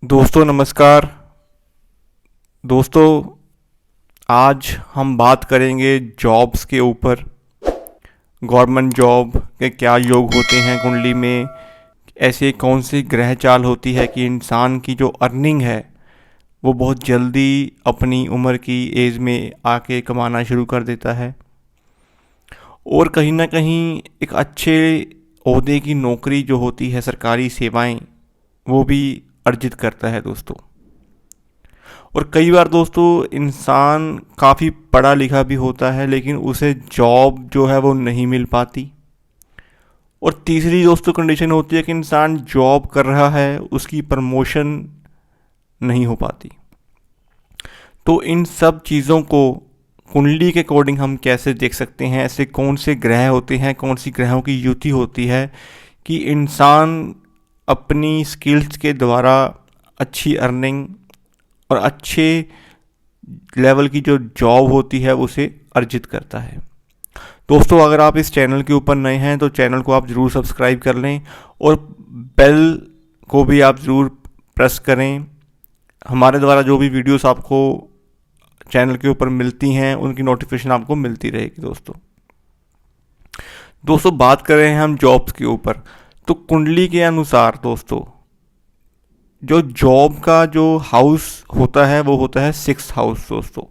दोस्तों नमस्कार। दोस्तों आज हम बात करेंगे जॉब्स के ऊपर। गवर्नमेंट जॉब के क्या योग होते हैं कुंडली में, ऐसे कौन सी ग्रह चाल होती है कि इंसान की जो अर्निंग है वो बहुत जल्दी अपनी उम्र की एज में आके कमाना शुरू कर देता है और कहीं ना कहीं एक अच्छे ओहदे की नौकरी जो होती है, सरकारी सेवाएं, वो भी अर्जित करता है दोस्तों। और कई बार दोस्तों इंसान काफ़ी पढ़ा लिखा भी होता है लेकिन उसे जॉब जो है वो नहीं मिल पाती। और तीसरी दोस्तों कंडीशन होती है कि इंसान जॉब कर रहा है, उसकी प्रमोशन नहीं हो पाती। तो इन सब चीज़ों को कुंडली के अकॉर्डिंग हम कैसे देख सकते हैं, ऐसे कौन से ग्रह होते हैं, कौन सी ग्रहों की युति होती है कि इंसान अपनी स्किल्स के द्वारा अच्छी अर्निंग और अच्छे लेवल की जो जॉब होती है उसे अर्जित करता है। दोस्तों अगर आप इस चैनल के ऊपर नए हैं तो चैनल को आप ज़रूर सब्सक्राइब कर लें और बेल को भी आप ज़रूर प्रेस करें। हमारे द्वारा जो भी वीडियोस आपको चैनल के ऊपर मिलती हैं उनकी नोटिफिकेशन आपको मिलती रहेगी। दोस्तों बात कर रहे हैं हम जॉब्स के ऊपर। तो कुंडली के अनुसार दोस्तों जो जॉब का जो हाउस होता है वो होता है 6th हाउस। दोस्तों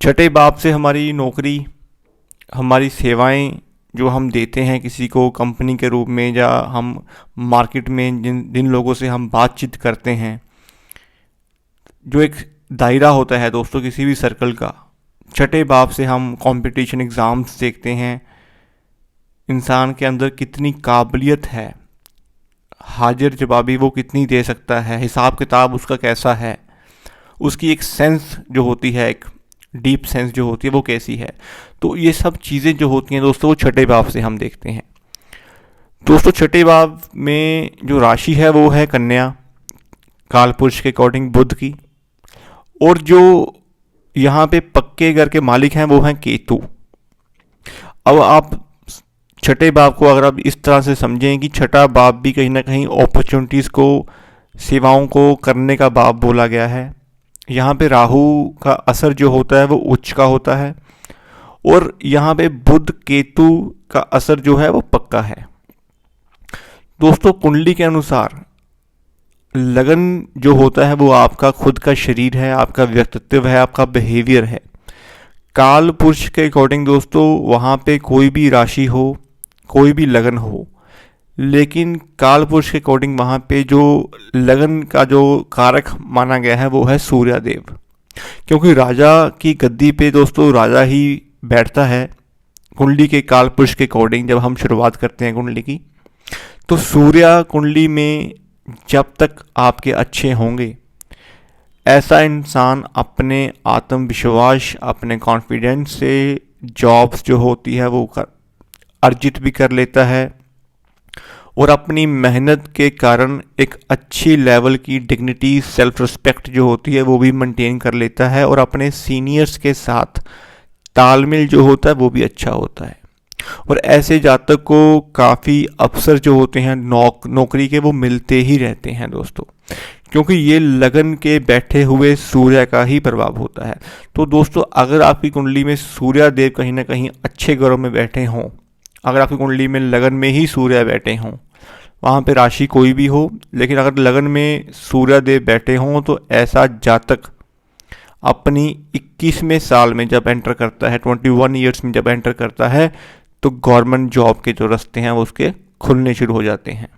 छठे भाव से हमारी नौकरी, हमारी सेवाएं जो हम देते हैं किसी को कंपनी के रूप में, या हम मार्केट में जिन लोगों से हम बातचीत करते हैं, जो एक दायरा होता है दोस्तों किसी भी सर्कल का। छठे भाव से हम कंपटीशन एग्ज़ाम्स देखते हैं, इंसान के अंदर कितनी काबिलियत है, हाजिर जवाबी वो कितनी दे सकता है, हिसाब किताब उसका कैसा है, उसकी एक सेंस जो होती है, एक डीप सेंस जो होती है वो कैसी है। तो ये सब चीज़ें जो होती हैं दोस्तों वो छठे भाव से हम देखते हैं। दोस्तों छठे भाव में जो राशि है वो है कन्या, कालपुरुष के अकॉर्डिंग बुध की। और जो यहाँ पे पक्के घर के मालिक हैं वो हैं केतु। अब आप छठे भाव को अगर आप इस तरह से समझें कि छठा भाव भी कहीं ना कहीं अपॉर्चुनिटीज़ को, सेवाओं को करने का भाव बोला गया है। यहाँ पे राहु का असर जो होता है वो उच्च का होता है और यहाँ पे बुध केतु का असर जो है वो पक्का है। दोस्तों कुंडली के अनुसार लगन जो होता है वो आपका खुद का शरीर है, आपका व्यक्तित्व है, आपका बिहेवियर है। काल पुरुष के अकॉर्डिंग दोस्तों वहाँ पे कोई भी राशि हो, कोई भी लगन हो, लेकिन काल पुरुष के अकॉर्डिंग वहाँ पे जो लगन का जो कारक माना गया है वो है सूर्यदेव। क्योंकि राजा की गद्दी पे दोस्तों राजा ही बैठता है कुंडली के काल पुरुष के अकॉर्डिंग। जब हम शुरुआत करते हैं कुंडली की तो सूर्य कुंडली में जब तक आपके अच्छे होंगे, ऐसा इंसान अपने आत्मविश्वास, अपने कॉन्फिडेंस से जॉब्स जो होती है वो अर्जित भी कर लेता है और अपनी मेहनत के कारण एक अच्छी लेवल की डिग्निटी, सेल्फ रिस्पेक्ट जो होती है वो भी मेंटेन कर लेता है और अपने सीनियर्स के साथ तालमेल जो होता है वो भी अच्छा होता है। और ऐसे जातक को काफ़ी अवसर जो होते हैं नौकरी के वो मिलते ही रहते हैं दोस्तों, क्योंकि ये लगन के बैठे हुए सूर्य का ही प्रभाव होता है। तो दोस्तों अगर आपकी कुंडली में सूर्य देव कहीं ना कहीं अच्छे ग्रहों में बैठे हों, अगर आपकी कुंडली में लगन में ही सूर्य बैठे हों, वहाँ पे राशि कोई भी हो, लेकिन अगर लगन में सूर्य देव बैठे हों तो ऐसा जातक अपनी 21वें साल में जब एंटर करता है, 21 ईयर्स में जब एंटर करता है, तो गवर्नमेंट जॉब के जो रास्ते हैं वो उसके खुलने शुरू हो जाते हैं।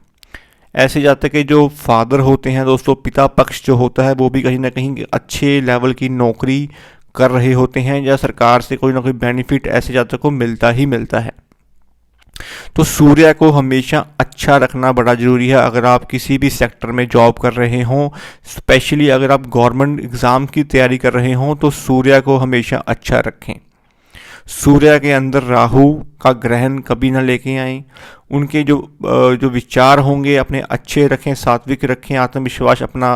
ऐसे जातक के जो फादर होते हैं दोस्तों, पिता पक्ष जो होता है वो भी कहीं ना कहीं अच्छे लेवल की नौकरी कर रहे होते हैं या सरकार से कोई ना कोई बेनिफिट ऐसे जातक को मिलता ही मिलता है। तो सूर्य को हमेशा अच्छा रखना बड़ा ज़रूरी है। अगर आप किसी भी सेक्टर में जॉब कर रहे हों, स्पेशली अगर आप गवर्नमेंट एग्ज़ाम की तैयारी कर रहे हों, तो सूर्य को हमेशा अच्छा रखें। सूर्य के अंदर राहु का ग्रहण कभी ना लेके आएं। उनके जो विचार होंगे अपने अच्छे रखें, सात्विक रखें, आत्मविश्वास अपना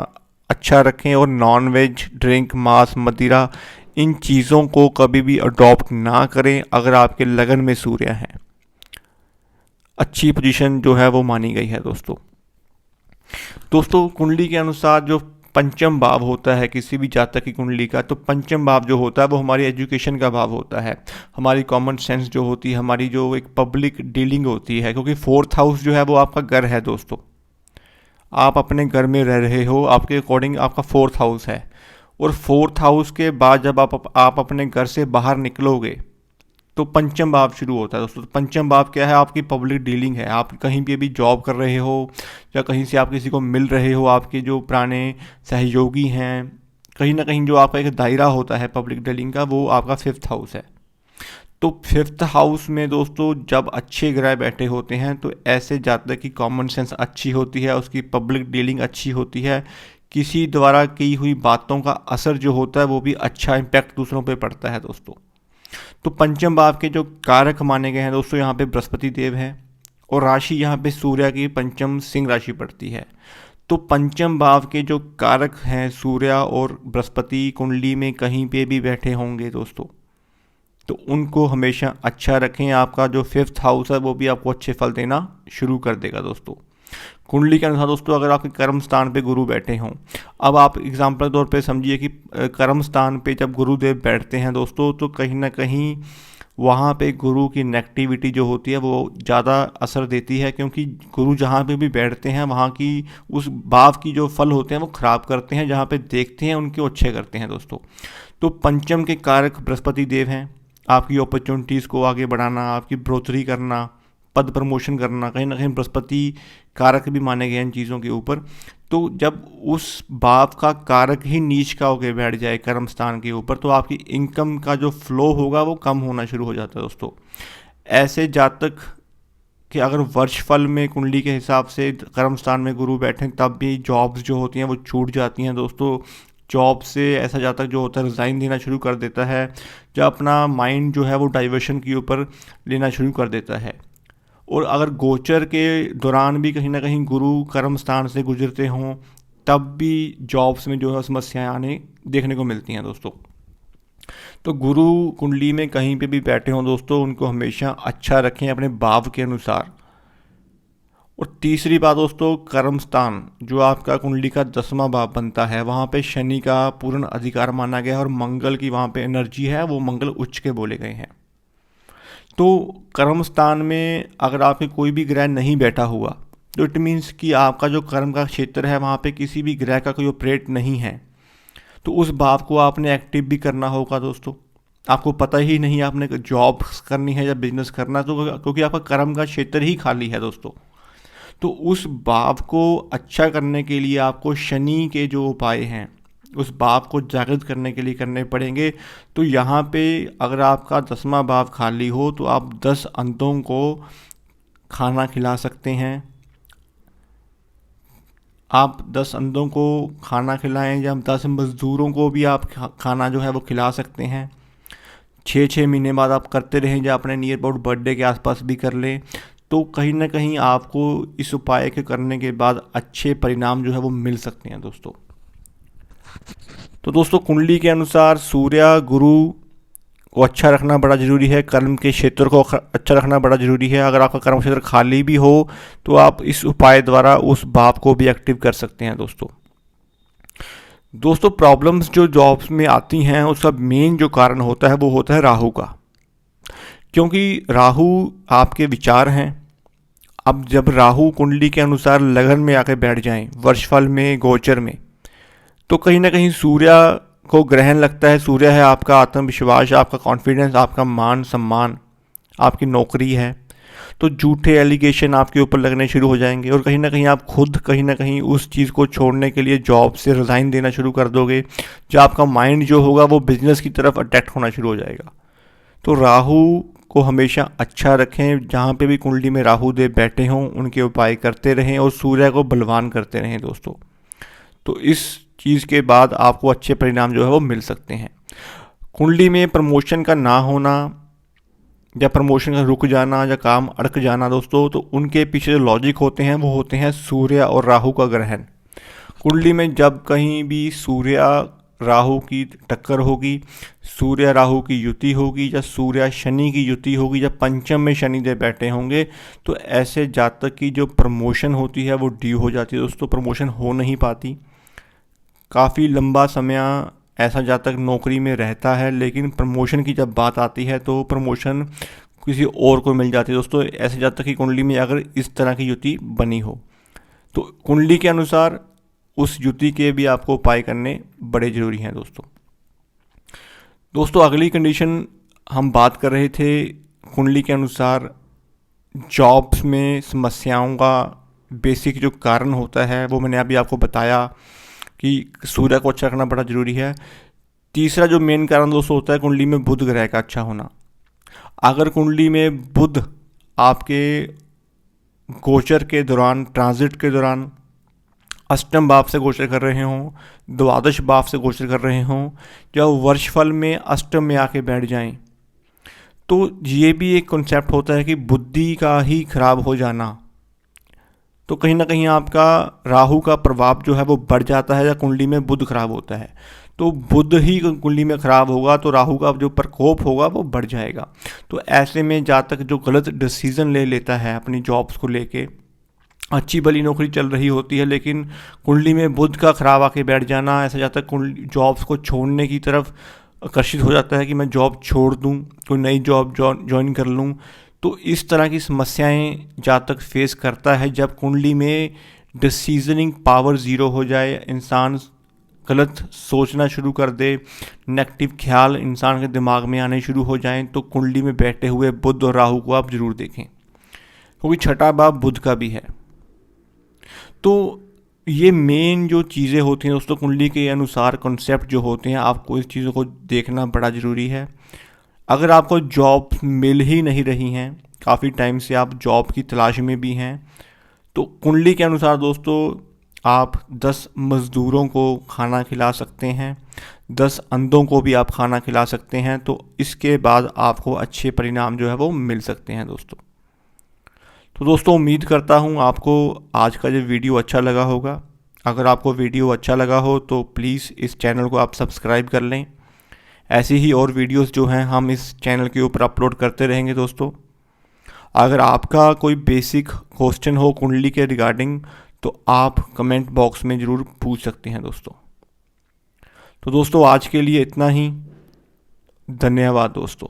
अच्छा रखें और नॉन वेज, ड्रिंक, मांस, मदिरा, इन चीज़ों को कभी भी अडॉप्ट ना करें। अगर आपके लगन में सूर्य है, अच्छी पोजीशन जो है वो मानी गई है दोस्तों। कुंडली के अनुसार जो पंचम भाव होता है किसी भी जातक की कुंडली का, तो पंचम भाव जो होता है वो हमारी एजुकेशन का भाव होता है, हमारी कॉमन सेंस जो होती है, हमारी जो एक पब्लिक डीलिंग होती है, क्योंकि फोर्थ हाउस जो है वो आपका घर है दोस्तों। आप अपने घर में रह रहे हो, आपके अकॉर्डिंग आपका फोर्थ हाउस है, और फोर्थ हाउस के बाद जब आप अपने घर से बाहर निकलोगे तो पंचम भाव शुरू होता है दोस्तों। तो पंचम भाव क्या है? आपकी पब्लिक डीलिंग है। आप कहीं पे भी जॉब कर रहे हो या कहीं से आप किसी को मिल रहे हो, आपके जो पुराने सहयोगी हैं, कहीं ना कहीं जो आपका एक दायरा होता है पब्लिक डीलिंग का, वो आपका फिफ्थ हाउस है। तो फिफ्थ हाउस में दोस्तों जब अच्छे ग्रह बैठे होते हैं तो ऐसे जातक की कॉमन सेंस अच्छी होती है, उसकी पब्लिक डीलिंग अच्छी होती है, किसी द्वारा की हुई बातों का असर जो होता है वो भी अच्छा इम्पैक्ट दूसरों पे पड़ता है दोस्तों। तो पंचम भाव के जो कारक माने गए हैं दोस्तों, यहाँ पे बृहस्पति देव है, और राशि यहाँ पे सूर्य की पंचम सिंह राशि पड़ती है। तो पंचम भाव के जो कारक हैं सूर्य और बृहस्पति कुंडली में कहीं पे भी बैठे होंगे दोस्तों, तो उनको हमेशा अच्छा रखें। आपका जो फिफ्थ हाउस है वो भी आपको अच्छे फल देना शुरू कर देगा दोस्तों। कुंडली के अनुसार दोस्तों अगर आपके कर्म स्थान पे गुरु बैठे हों, अब आप एग्जाम्पल के तौर पे समझिए कि कर्म स्थान पे जब गुरुदेव बैठते हैं दोस्तों, तो कहीं ना कहीं वहाँ पे गुरु की नेगेटिविटी जो होती है वो ज़्यादा असर देती है, क्योंकि गुरु जहाँ पे भी बैठते हैं वहाँ की उस भाव की जो फल होते हैं वो ख़राब करते हैं, जहाँ पे देखते हैं उनके अच्छे करते हैं दोस्तों। तो पंचम के कारक बृहस्पति देव हैं, आपकी अपॉर्चुनिटीज़ को आगे बढ़ाना, आपकी बढ़ोतरी करना, पद प्रमोशन करना, कहीं ना कहीं बृहस्पति कारक भी माने गए इन चीज़ों के ऊपर। तो जब उस भाव का कारक ही नीच का होकर बैठ जाए कर्म स्थान के ऊपर, तो आपकी इनकम का जो फ्लो होगा वो कम होना शुरू हो जाता है दोस्तों। ऐसे जातक कि अगर वर्षफल में कुंडली के हिसाब से कर्म स्थान में गुरु बैठे तब भी जॉब्स जो होती हैं वो छूट जाती हैं दोस्तों। जॉब से ऐसा जातक जो होता है रिज़ाइन देना शुरू कर देता है, जो अपना माइंड जो है वो डाइवर्शन के ऊपर लेना शुरू कर देता है। और अगर गोचर के दौरान भी कहीं ना कहीं गुरु कर्म स्थान से गुजरते हों, तब भी जॉब्स में जो है समस्याएं आने देखने को मिलती हैं दोस्तों। तो गुरु कुंडली में कहीं पे भी बैठे हों दोस्तों, उनको हमेशा अच्छा रखें अपने भाव के अनुसार। और तीसरी बात दोस्तों, कर्म स्थान जो आपका कुंडली का 10वां भाव बनता है, वहाँ पे शनि का पूर्ण अधिकार माना गया है, और मंगल की वहाँ पे एनर्जी है, वो मंगल उच्च के बोले गए हैं। तो कर्म स्थान में अगर आपके कोई भी ग्रह नहीं बैठा हुआ, तो इट मीन्स कि आपका जो कर्म का क्षेत्र है वहाँ पे किसी भी ग्रह का कोई ऑपरेट नहीं है। तो उस भाव को आपने एक्टिव भी करना होगा दोस्तों। आपको पता ही नहीं आपने जॉब करनी है या बिजनेस करना, तो क्योंकि आपका कर्म का क्षेत्र ही खाली है दोस्तों। तो उस भाव को अच्छा करने के लिए आपको शनि के जो उपाय हैं उस भाव को जागृत करने के लिए करने पड़ेंगे। तो यहाँ पे अगर आपका 10वां भाव खाली हो तो आप 10 अंधों को खाना खिला सकते हैं। आप 10 अंधों को खाना खिलाएं, या 10 मज़दूरों को भी आप खाना जो है वो खिला सकते हैं। 6-6 महीने बाद आप करते रहें, या अपने नियर अबाउट बर्थडे के आसपास भी कर लें। तो कहीं ना कहीं आपको इस उपाय के करने के बाद अच्छे परिणाम जो है वो मिल सकते हैं दोस्तों। तो दोस्तों कुंडली के अनुसार सूर्य गुरु को अच्छा रखना बड़ा ज़रूरी है, कर्म के क्षेत्र को अच्छा रखना बड़ा ज़रूरी है। अगर आपका कर्म क्षेत्र खाली भी हो तो आप इस उपाय द्वारा उस भाव को भी एक्टिव कर सकते हैं दोस्तों। प्रॉब्लम्स जो जॉब्स में आती हैं उसका मेन जो कारण होता है वो होता है राहु का, क्योंकि राहु आपके विचार हैं। अब जब राहु कुंडली के अनुसार लगन में आकर बैठ जाएं वर्षफल में गोचर में, तो कहीं ना कहीं सूर्य को ग्रहण लगता है। सूर्य है आपका आत्मविश्वास, आपका कॉन्फिडेंस, आपका मान सम्मान, आपकी नौकरी है। तो झूठे एलिगेशन आपके ऊपर लगने शुरू हो जाएंगे, और कहीं ना कहीं आप खुद कहीं ना कहीं उस चीज़ को छोड़ने के लिए जॉब से रिज़ाइन देना शुरू कर दोगे। जो आपका माइंड जो होगा वो बिजनेस की तरफ अट्रैक्ट होना शुरू हो जाएगा। तो राहु को हमेशा अच्छा रखें, जहाँ पे भी कुंडली में राहु देव बैठे हों उनके उपाय करते रहें, और सूर्य को बलवान करते रहें दोस्तों। तो इस चीज़ के बाद आपको अच्छे परिणाम जो है वो मिल सकते हैं। कुंडली में प्रमोशन का ना होना या प्रमोशन का रुक जाना या काम अड़क जाना दोस्तों, तो उनके पीछे जो लॉजिक होते हैं वो होते हैं सूर्य और राहु का ग्रहण। कुंडली में जब कहीं भी सूर्य राहु की टक्कर होगी, सूर्य राहु की युति होगी, या सूर्य शनि की युति होगी, या पंचम में शनिदेव बैठे होंगे, तो ऐसे जातक की जो प्रमोशन होती है वो ड्यू हो जाती है दोस्तों, प्रमोशन हो नहीं पाती। काफ़ी लंबा समय ऐसा जातक नौकरी में रहता है, लेकिन प्रमोशन की जब बात आती है तो प्रमोशन किसी और को मिल जाती है दोस्तों। ऐसे जातक की कुंडली में अगर इस तरह की युति बनी हो तो कुंडली के अनुसार उस युति के भी आपको उपाय करने बड़े ज़रूरी हैं दोस्तों। दोस्तों अगली कंडीशन हम बात कर रहे थे कुंडली के अनुसार जॉब्स में समस्याओं का बेसिक जो कारण होता है वो मैंने अभी आपको बताया कि सूर्य को अच्छा रखना बड़ा ज़रूरी है। तीसरा जो मेन कारण दोस्तों होता है कुंडली में बुध ग्रह का अच्छा होना। अगर कुंडली में बुध आपके गोचर के दौरान, ट्रांजिट के दौरान अष्टम भाव से गोचर कर रहे हों, द्वादश भाव से गोचर कर रहे हों, जब वर्षफल में अष्टम में आके बैठ जाएं, तो ये भी एक कॉन्सेप्ट होता है कि बुद्धि का ही खराब हो जाना। तो कहीं ना कहीं आपका राहु का प्रभाव जो है वो बढ़ जाता है या कुंडली में बुध खराब होता है। तो बुध ही कुंडली में खराब होगा तो राहु का जो प्रकोप होगा वो बढ़ जाएगा। तो ऐसे में जातक जो गलत डिसीजन ले लेता है अपनी जॉब्स को लेके, अच्छी भली नौकरी चल रही होती है लेकिन कुंडली में बुध का खराब आके बैठ जाना, ऐसा जातक जॉब्स को छोड़ने की तरफ आकर्षित हो जाता है कि मैं जॉब छोड़ दूं, कोई नई जॉब ज्वाइन कर लूं। तो इस तरह की समस्याएं जातक फेस करता है जब कुंडली में डिसीजनिंग पावर ज़ीरो हो जाए, इंसान गलत सोचना शुरू कर दे, नेगेटिव ख्याल इंसान के दिमाग में आने शुरू हो जाएं, तो कुंडली में बैठे हुए बुध और राहु को आप ज़रूर देखें, क्योंकि छठा भाव बुध का भी है। तो ये मेन जो चीज़ें होती हैं दोस्तों कुंडली के अनुसार कॉन्सेप्ट जो होते हैं, आपको इस चीज़ों को देखना बड़ा ज़रूरी है। अगर आपको जॉब मिल ही नहीं रही हैं, काफ़ी टाइम से आप जॉब की तलाश में भी हैं, तो कुंडली के अनुसार दोस्तों आप 10 मज़दूरों को खाना खिला सकते हैं, 10 अंधों को भी आप खाना खिला सकते हैं। तो इसके बाद आपको अच्छे परिणाम जो है वो मिल सकते हैं दोस्तों। तो दोस्तों उम्मीद करता हूँ आपको आज का जो वीडियो अच्छा लगा होगा। अगर आपको वीडियो अच्छा लगा हो तो प्लीज़ इस चैनल को आप सब्सक्राइब कर लें। ऐसी ही और वीडियोस जो हैं हम इस चैनल के ऊपर अपलोड करते रहेंगे दोस्तों। अगर आपका कोई बेसिक क्वेश्चन हो कुंडली के रिगार्डिंग तो आप कमेंट बॉक्स में ज़रूर पूछ सकते हैं दोस्तों। तो दोस्तों आज के लिए इतना ही। धन्यवाद दोस्तों।